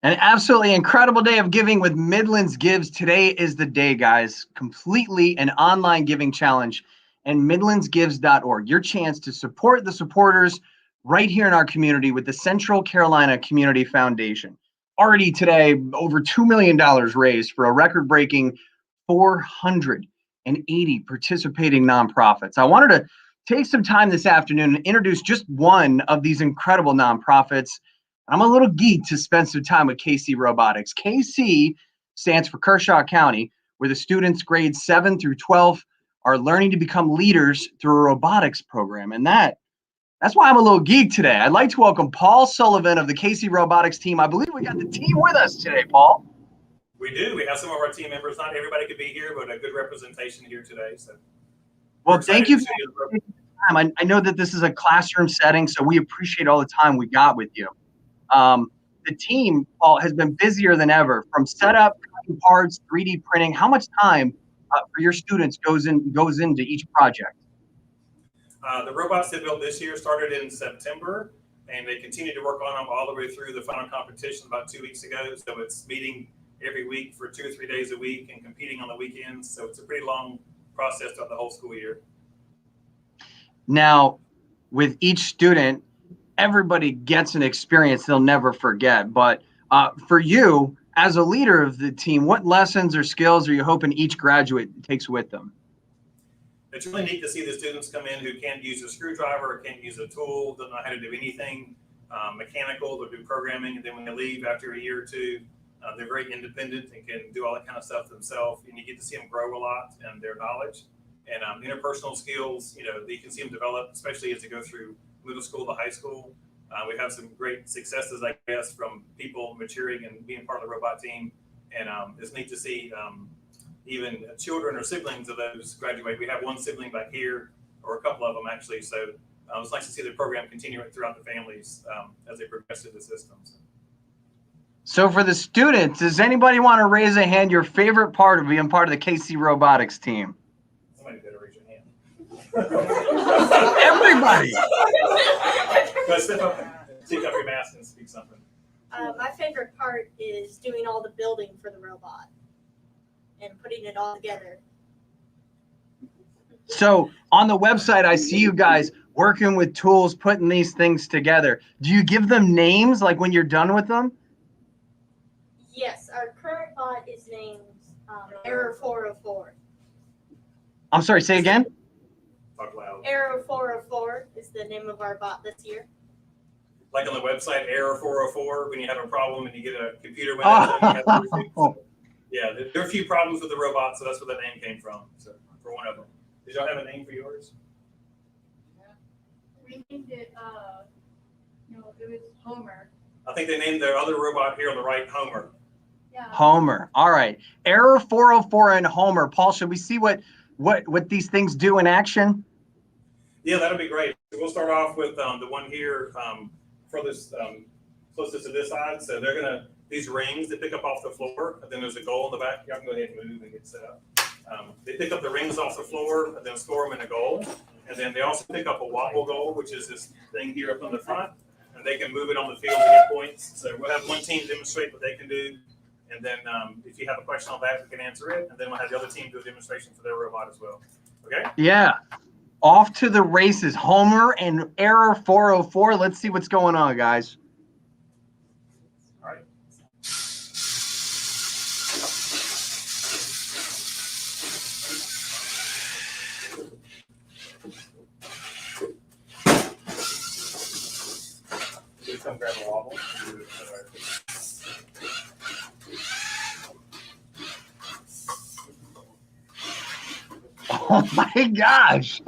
An absolutely incredible day of giving with Midlands Gives. Today is the day, guys. Completely an online giving challenge. And midlandsgives.org, your chance to support the supporters right here in our community with the Central Carolina Community Foundation. Already today, over $2 million raised for a record-breaking 480 participating nonprofits. I wanted to take some time this afternoon and introduce just one of these incredible nonprofits. I'm a little geeked to spend some time with KC Robotics. KC stands for Kershaw County, where the students grades 7 through 12 are learning to become leaders through a robotics program. And that's why I'm a little geeked today. I'd like to welcome Paul Sullivan of the KC Robotics team. I believe we got the team with us today, Paul. We do. We have some of our team members. Not everybody could be here, but a good representation here today. So, well, thank you for taking the time. I know that this is a classroom setting, so we appreciate all the time we got with you. The team, Paul, has been busier than ever. From setup, cutting parts, 3D printing. How much time for your students goes into each project? The robots they built this year started in September, and they continue to work on them all the way through the final competition about 2 weeks ago. So it's meeting every week for 2 or 3 days a week and competing on the weekends. So it's a pretty long process throughout the whole school year. Now, with each student, everybody gets an experience they'll never forget. But for you, as a leader of the team, what lessons or skills are you hoping each graduate takes with them? It's really neat to see the students come in who can't use a screwdriver, can't use a tool, don't know how to do anything mechanical, they'll do programming, and then when they leave after a year or two, they're very independent and can do all that kind of stuff themselves, and you get to see them grow a lot in their knowledge. And interpersonal skills, you can see them develop, especially as they go through middle school to high school. We have some great successes, I guess, from people maturing and being part of the robot team. And it's neat to see even children or siblings of those graduate. We have one sibling back here, or a couple of them actually. So it's nice to see the program continue throughout the families as they progress through the systems. So for the students, does anybody want to raise a hand, your favorite part of being part of the KC Robotics team? Somebody better raise your hand. Everybody. Take off your mask and speak something. My favorite part is doing all the building for the robot and putting it all together. So on the website, I see you guys working with tools, putting these things together. Do you give them names like when you're done with them? Yes, our current bot is named Error 404. I'm sorry, say again? Talk loud. Error 404 is the name of our bot this year. Like on the website, Error 404, when you have a problem and you get a computer window. Yeah, there are a few problems with the robot, so that's where that name came from. So for one of them. Did y'all have a name for yours? Yeah. We named it, it was Homer. I think they named their other robot here on the right Homer. Yeah. Homer. All right. Error 404 and Homer. Paul, should we see what these things do in action? Yeah, that'll be great. So we'll start off with the one here furthest closest to this side. So they're gonna these rings they pick up off the floor, and then there's a goal in the back. Y'all can go ahead and move and get set up. They pick up the rings off the floor and then store them in a goal. And then they also pick up a wobble goal, which is this thing here up on the front, and they can move it on the field to get points. So we'll have one team demonstrate what they can do. And then if you have a question on that, we can answer it. And then we'll have the other team do a demonstration for their robot as well. Okay? Yeah. Off to the races. Homer and Error 404. Let's see what's going on, guys. All right. Please come grab a wobble. Oh my gosh.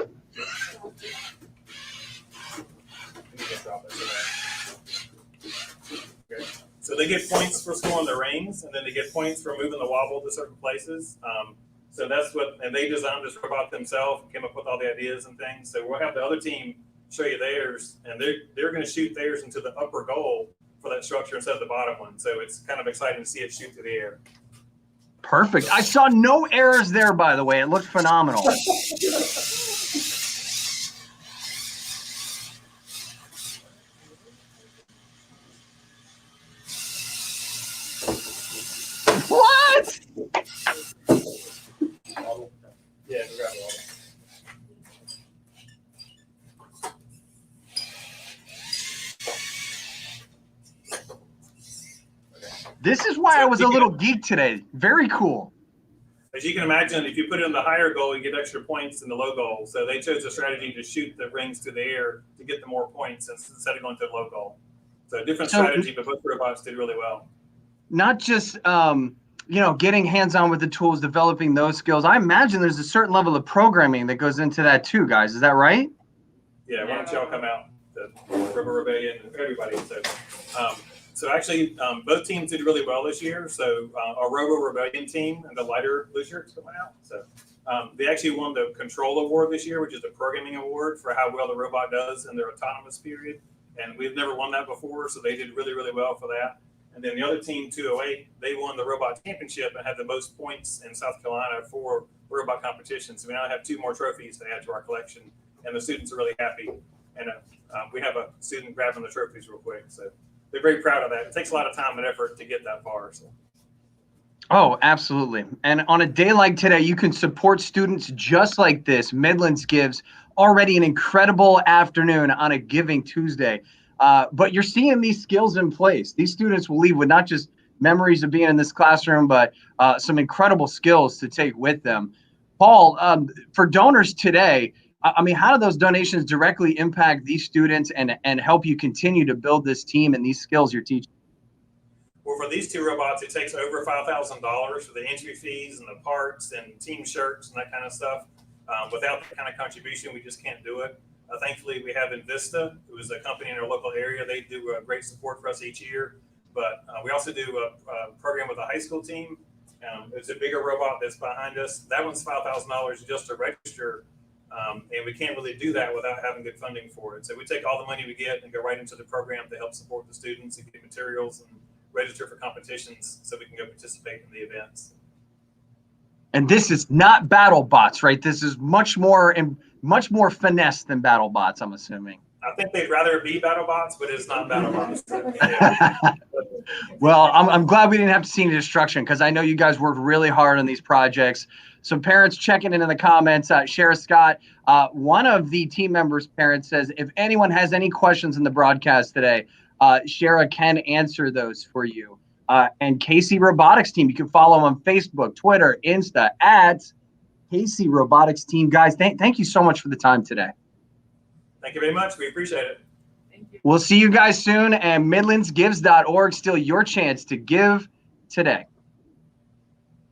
Okay. So they get points for scoring the rings, and then they get points for moving the wobble to certain places. So that's what, and they designed this robot themselves and came up with all the ideas and things. So we'll have the other team show you theirs, and they're going to shoot theirs into the upper goal for that structure instead of the bottom one. So it's kind of exciting to see it shoot through the air. Perfect. I saw no errors there, by the way. It looked phenomenal. This is why I was a little geek today. Very cool. As you can imagine, if you put it in the higher goal, you get extra points in the low goal. So they chose a strategy to shoot the rings to the air to get the more points instead of going to the low goal. So different strategy, but both robots did really well. Not just getting hands-on with the tools, developing those skills. I imagine there's a certain level of programming that goes into that too, guys. Is that right? Yeah, why don't y'all come out, the Robo Rebellion, and everybody. So actually, both teams did really well this year. So our Robo Rebellion team and the lighter blue shirts coming out. So they actually won the Control Award this year, which is the programming award for how well the robot does in their autonomous period. And we've never won that before, so they did really, really well for that. And then the other team, 208, they won the robot championship and had the most points in South Carolina for robot competitions. So we now have 2 more trophies to add to our collection, and the students are really happy. And we have a student grabbing the trophies real quick. So they're very proud of that. It takes a lot of time and effort to get that far. So. Oh, absolutely. And on a day like today, you can support students just like this. Midlands gives already an incredible afternoon on a Giving Tuesday. But you're seeing these skills in place. These students will leave with not just memories of being in this classroom, but some incredible skills to take with them. Paul, for donors today, I mean, how do those donations directly impact these students and help you continue to build this team and these skills you're teaching? Well, for these 2 robots, it takes over $5,000 for the entry fees and the parts and team shirts and that kind of stuff. Without that kind of contribution, we just can't do it. Thankfully, we have Invista, who is a company in our local area. They do great support for us each year. But we also do a program with a high school team. It's a bigger robot that's behind us. That one's $5,000 just to register. And we can't really do that without having good funding for it. So we take all the money we get and go right into the program to help support the students and get materials and register for competitions so we can go participate in the events. And this is not battle bots, right? This is much more finesse than battle bots, I'm assuming. I think they'd rather be battle bots, but it's not battle bots. Well, I'm glad we didn't have to see any destruction, because I know you guys worked really hard on these projects. So parents checking in the comments, Shara Scott, one of the team members' parents says, if anyone has any questions in the broadcast today, Shara can answer those for you. And KC Robotics team, you can follow them on Facebook, Twitter, Insta, at KC Robotics team. Guys, thank you so much for the time today. Thank you very much. We appreciate it. Thank you. We'll see you guys soon, and midlandsgives.org, still your chance to give today.